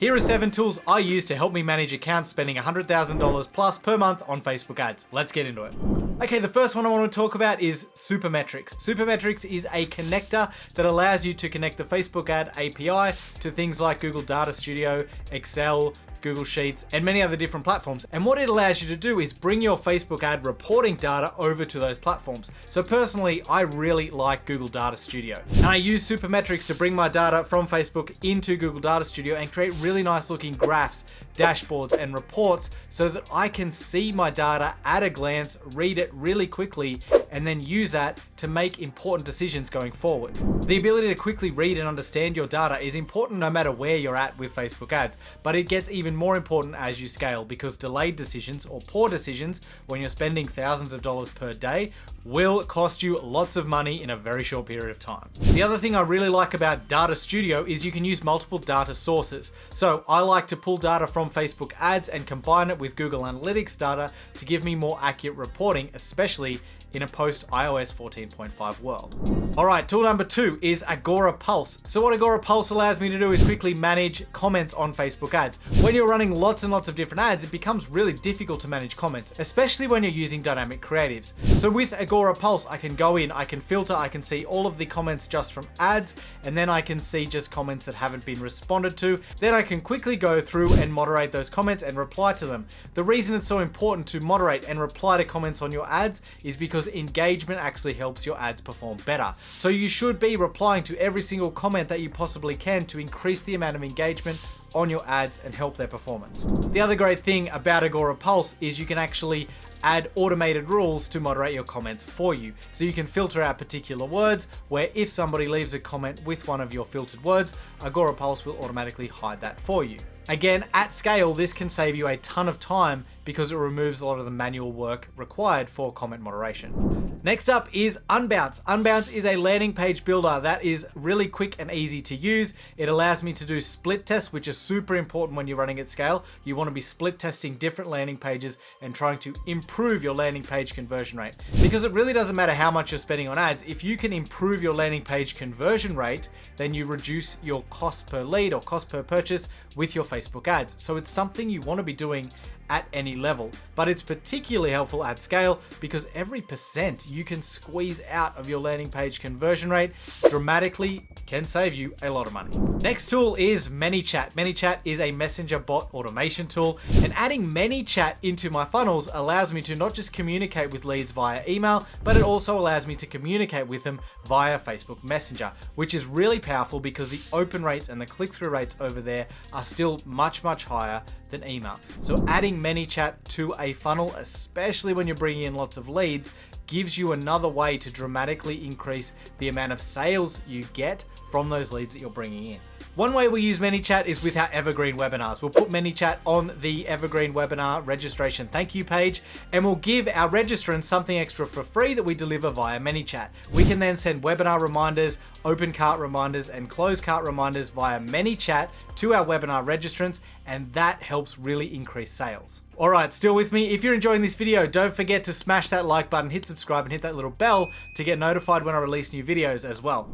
Here are 7 tools I use to help me manage accounts spending $100,000 plus per month on Facebook ads. Let's get into it. Okay, the first one I want to talk about is Supermetrics. Supermetrics is a connector that allows you to connect the Facebook ad API to things like Google Data Studio, Excel, Google Sheets, and many other different platforms. And what it allows you to do is bring your Facebook ad reporting data over to those platforms. So personally, I really like Google Data Studio. And I use Supermetrics to bring my data from Facebook into Google Data Studio and create really nice looking graphs, dashboards, and reports so that I can see my data at a glance, read it really quickly, and then use that to make important decisions going forward. The ability to quickly read and understand your data is important no matter where you're at with Facebook ads, but it gets even more important as you scale because delayed decisions or poor decisions when you're spending thousands of dollars per day will cost you lots of money in a very short period of time. The other thing I really like about Data Studio is you can use multiple data sources. So I like to pull data from Facebook ads and combine it with Google Analytics data to give me more accurate reporting, especially in a post iOS 14.5 world. All right, tool number 2 is Agora Pulse. So what Agora Pulse allows me to do is quickly manage comments on Facebook ads. When you're running lots and lots of different ads, it becomes really difficult to manage comments, especially when you're using dynamic creatives. So with Agora Pulse, I can go in, I can filter, I can see all of the comments just from ads, and then I can see just comments that haven't been responded to. Then I can quickly go through and moderate those comments and reply to them. The reason it's so important to moderate and reply to comments on your ads is because engagement actually helps your ads perform better. So you should be replying to every single comment that you possibly can to increase the amount of engagement on your ads and help their performance. The other great thing about Agora Pulse is you can actually add automated rules to moderate your comments for you. So you can filter out particular words where if somebody leaves a comment with one of your filtered words, Agora Pulse will automatically hide that for you. Again, at scale, this can save you a ton of time because it removes a lot of the manual work required for comment moderation. Next up is Unbounce. Unbounce is a landing page builder that is really quick and easy to use. It allows me to do split tests, which is super important when you're running at scale. You want to be split testing different landing pages and trying to improve your landing page conversion rate. Because it really doesn't matter how much you're spending on ads. If you can improve your landing page conversion rate, then you reduce your cost per lead or cost per purchase with your Facebook ads. So it's something you want to be doing at any level, but it's particularly helpful at scale because every percent you can squeeze out of your landing page conversion rate dramatically can save you a lot of money. Next tool is ManyChat. ManyChat is a messenger bot automation tool, and adding ManyChat into my funnels allows me to not just communicate with leads via email, but it also allows me to communicate with them via Facebook Messenger, which is really powerful because the open rates and the click-through rates over there are still much higher than email. So adding ManyChat to a funnel, especially when you're bringing in lots of leads, gives you another way to dramatically increase the amount of sales you get from those leads that you're bringing in. One way we use ManyChat is with our Evergreen webinars. We'll put ManyChat on the Evergreen webinar registration thank you page, and we'll give our registrants something extra for free that we deliver via ManyChat. We can then send webinar reminders, open cart reminders, and close cart reminders via ManyChat to our webinar registrants, and that helps really increase sales. All right, still with me? If you're enjoying this video, don't forget to smash that like button, hit subscribe, and hit that little bell to get notified when I release new videos as well.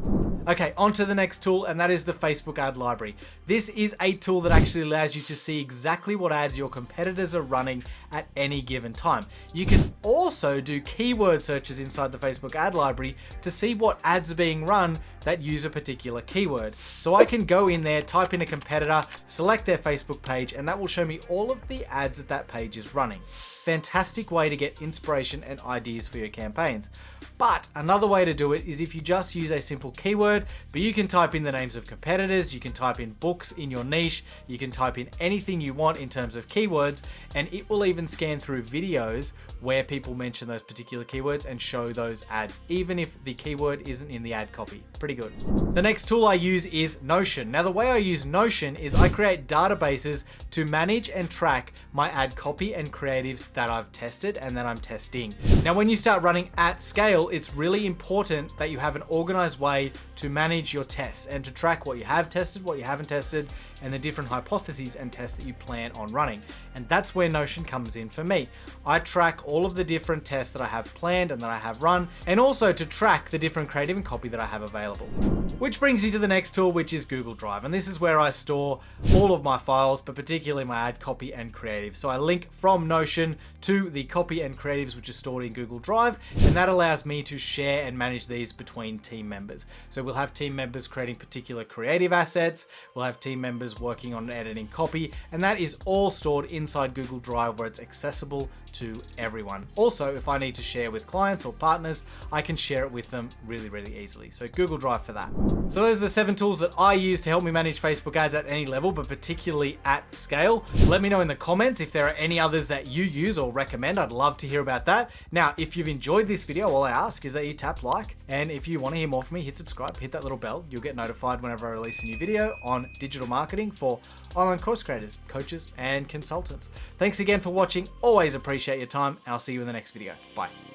Okay, on to the next tool, and that is the Facebook Ad Library. This is a tool that actually allows you to see exactly what ads your competitors are running at any given time. You can also do keyword searches inside the Facebook Ad Library to see what ads are being run that use a particular keyword. So I can go in there, type in a competitor, select their Facebook page, and that will show me all of the ads that page is running. Fantastic way to get inspiration and ideas for your campaigns. But another way to do it is if you just use a simple keyword. So you can type in the names of competitors, you can type in books in your niche, you can type in anything you want in terms of keywords, and it will even scan through videos where people mention those particular keywords and show those ads, even if the keyword isn't in the ad copy. Pretty good. The next tool I use is Notion. Now the way I use Notion is I create databases to manage and track my ad copy and creatives that I've tested and that I'm testing. Now when you start running at scale, it's really important that you have an organized way to manage your tests and to track what you have tested, what you haven't tested, and the different hypotheses and tests that you plan on running. And that's where Notion comes in for me. I track all of the different tests that I have planned and that I have run, and also to track the different creative and copy that I have available. Which brings me to the next tool, which is Google Drive. And this is where I store all of my files, but particularly my ad copy and creative. So I link from Notion to the copy and creatives, which is stored in Google Drive, and that allows me to share and manage these between team members. So we'll have team members creating particular creative assets, we'll have team members working on editing copy, and that is all stored inside Google Drive where it's accessible to everyone. Also, if I need to share with clients or partners, I can share it with them really, really easily. So Google Drive for that. So those are the 7 tools that I use to help me manage Facebook ads at any level, but particularly at scale. Let me know in the comments if there are any others that you use or recommend. I'd love to hear about that. Now, if you've enjoyed this video, all I ask is that you tap like, and if you want to hear more from me, hit subscribe, hit that little bell. You'll get notified whenever I release a new video on digital marketing for online course creators, coaches, and consultants. Thanks again for watching. Always appreciate your time. I'll see you in the next video. Bye.